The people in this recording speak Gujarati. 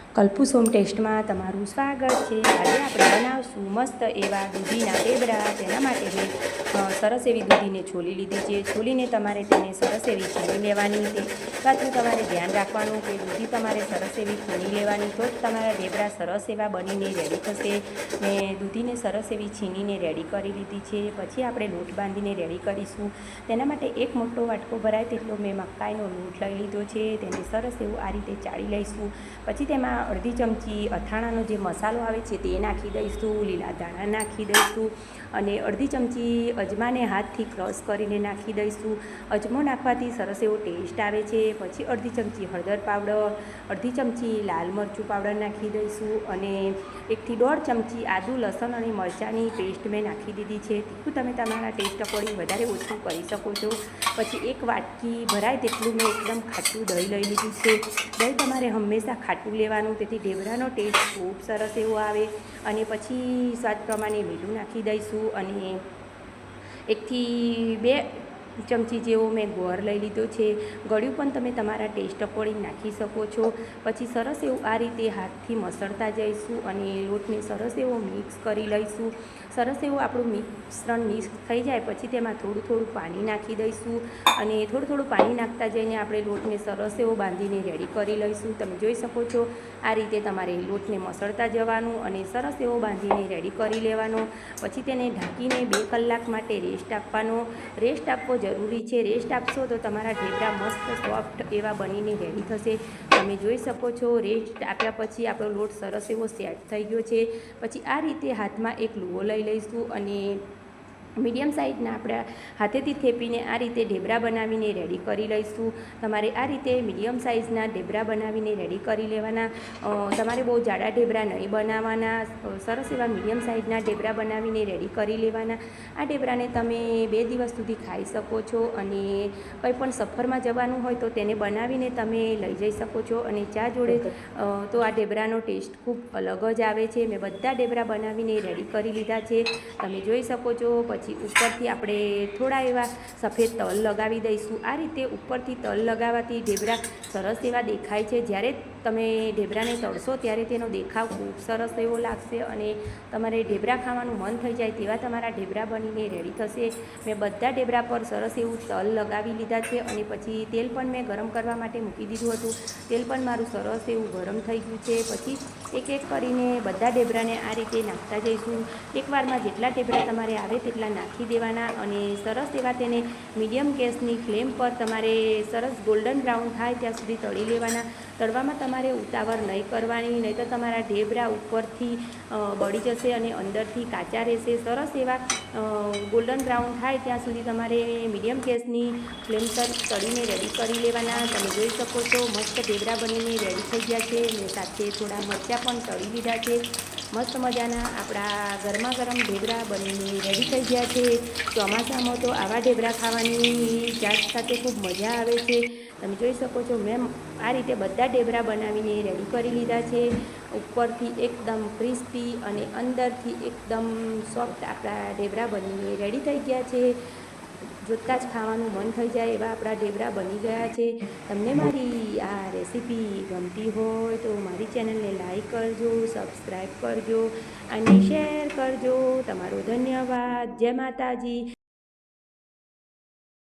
કલ્પુસ હોમ ટેસ્ટમાં તમારું સ્વાગત છે। આજે આપણે બનાવશું મસ્ત એવા દૂધીના ઢેબરા। તેના માટે મેં સરસ એવી દૂધીને છોલી લીધી છે। છોલીને તમારે તેને સરસ એવી છીણી લેવાની છે। વાતનું તમારે ધ્યાન રાખવાનું કે દૂધી તમારે સરસ એવી છીણી લેવાની, તો જ તમારા ઢેબરા સરસ એવા બનીને રેડી થશે। મેં દૂધીને સરસ એવી છીણીને રેડી કરી લીધી છે। પછી આપણે લોટ બાંધીને રેડી કરીશું। તેના માટે એક મોટો વાટકો ભરાય તેટલો મેં મકાઈનો લોટ લઈ લીધો છે। તેને સરસ એવું આ રીતે ચાળી લઈશું। પછી તેમાં અડધી ચમચી અથાણાનો જે મસાલો આવે છે તે નાખી દઈશું, લીલા ધાણા નાખી દઈશું અને અડધી ચમચી અજમાને હાથથી ક્રશ કરીને નાખી દઈશું। અજમો નાખવાથી સરસ એવો ટેસ્ટ આવે છે। પછી અડધી ચમચી હળદર પાવડર, અડધી ચમચી લાલ મરચું પાવડર નાખી દઈશું અને 1 થી 1.5 ચમચી આદું, લસણ અને મરચાંની પેસ્ટ મેં નાખી દીધી છે। તીખું તમે તમારા ટેસ્ટ અકોર્ડિંગ વધારે ઓછું કરી શકો છો। પછી એક વાટકી ભરાય તેટલું મેં એકદમ ખાટું દહીં લઈ લીધું છે। દહીં તમારે હંમેશા ખાટું લેવાનું, તેથી ઢેબરાનો ટેસ્ટ ખૂબ સરસ એવો આવે। અને પછી સ્વાદ પ્રમાણે મીઠું નાખી દઈશું અને 1 થી 2 ચમચી જેવો મેં ગોળ લઈ લીધો છે। ગળ્યું પણ તમે તમારા ટેસ્ટ અકોર્ડિંગ નાખી શકો છો। પછી સરસ એવું આ રીતે હાથથી મસળતા જઈશું અને લોટને સરસ એવો મિક્સ કરી લઈશું। સરસ એવું આપણું મિશ્રણ મિક્સ થઈ જાય પછી તેમાં થોડું થોડું પાણી નાખી દઈશું અને થોડું થોડું પાણી નાખતા જઈને આપણે લોટને સરસ એવો બાંધીને રેડી કરી લઈશું। તમે જોઈ શકો છો આ રીતે તમારે લોટને મસળતા જવાનું અને સરસ એવો બાંધીને રેડી કરી લેવાનો। પછી તેને ઢાંકીને 2 કલાક માટે રેસ્ટ આપવાનો। રેસ્ટ આપવો જરૂરી છે। રેસ્ટ આપશો તો તમારા ઢેબરા મસ્ત સોફ્ટ એવા બનીને રેડી થશે। તમે જોઈ શકો છો રેસ્ટ આપ્યા પછી આપણો લોટ સરસ એવો સેટ થઈ ગયો છે। પછી આ રીતે હાથમાં એક લુવો લઈ લઈશું અને મીડિયમ સાઇઝના આપણા હાથેથી થેપીને આ રીતે ઢેબરા બનાવીને રેડી કરી લઈશું। તમારે આ રીતે મીડિયમ સાઇઝના ઢેબરા બનાવીને રેડી કરી લેવાના। તમારે બહુ જાડા ઢેબરા નહીં બનાવવાના, સરસ એવા મીડિયમ સાઇઝના ઢેબરા બનાવીને રેડી કરી લેવાના। આ ઢેબરાને તમે 2 દિવસ સુધી ખાઈ શકો છો અને કંઈ પણ સફરમાં જવાનું હોય તો તેને બનાવીને તમે લઈ જઈ શકો છો અને ચા જોડે તો આ ઢેબરાનો ટેસ્ટ ખૂબ અલગ જ આવે છે। મેં બધા ઢેબરા બનાવીને રેડી કરી લીધા છે, તમે જોઈ શકો છો। પછી ઉપરથી આપણે થોડા એવા સફેદ તલ લગાવી દઈશું। આ રીતે ઉપરથી તલ લગાવવાથી ઢેબરા સરસ એવા દેખાય છે। જ્યારે તમે ઢેબરાને તળશો ત્યારે તેનો દેખાવ ખૂબ સરસ એવો લાગશે અને તમારે ઢેબરા ખાવાનું મન થઈ જાય તેવા તમારા ઢેબરા બનીને રેડી થશે। મેં બધા ઢેબરા પર સરસ એવું તલ લગાવી લીધા છે અને પછી તેલ પણ મેં ગરમ કરવા માટે મૂકી દીધું હતું। તેલ પણ મારું સરસ એવું ગરમ થઈ ગયું છે। પછી એક એક કરીને બધા ઢેબરાને આ રીતે નાખતા જઈશું। એકવારમાં જેટલા ઢેબરા તમારે આવે તેટલા નાખી દેવાના અને સરસ એવા તેને મીડિયમ ગેસની ફ્લેમ પર તમારે સરસ ગોલ્ડન બ્રાઉન થાય ત્યાં સુધી તળી લેવાના। તળવામાં તમારે ઉતાવળ નહીં કરવાની, નહીં તો તમારા ઢેબરા ઉપરથી બળી જશે અને અંદરથી કાચા રહેશે। સરસ એવા ગોલ્ડન બ્રાઉન થાય ત્યાં સુધી તમારે મીડિયમ ગેસની ફ્લેમ પર તળીને રેડી કરી લેવાના। તમે જોઈ શકો છો મસ્ત ઢેબરા બનીને રેડી થઈ ગયા છે। મેં સાથે થોડા મરચાં પણ તળી લીધા છે। મસ્ત મજાના આપણા ગરમા ગરમ ઢેબરા બનીને રેડી થઈ ગયા છે। ચોમાસામાં તો આવા ઢેબરા ખાવાની ચાટ સાથે ખૂબ મજા આવે છે। તમે જોઈ શકો છો મેં આ રીતે બધા ઢેબરા બનાવીને રેડી કરી લીધા છે। ઉપરથી એકદમ ક્રિસ્પી અને અંદરથી એકદમ સોફ્ટ આપણા ઢેબરા બનીને રેડી થઈ ગયા છે। જોતાં જ ખાવાનું મન થઈ જાય એવા આપણા ઢેબરા બની ગયા છે। તમને મારી આ રેસીપી ગમતી હોય તો મારી ચેનલને લાઈક કરજો, સબસ્ક્રાઈબ કરજો અને શેર કરજો। તમારો ધન્યવાદ। જય માતાજી।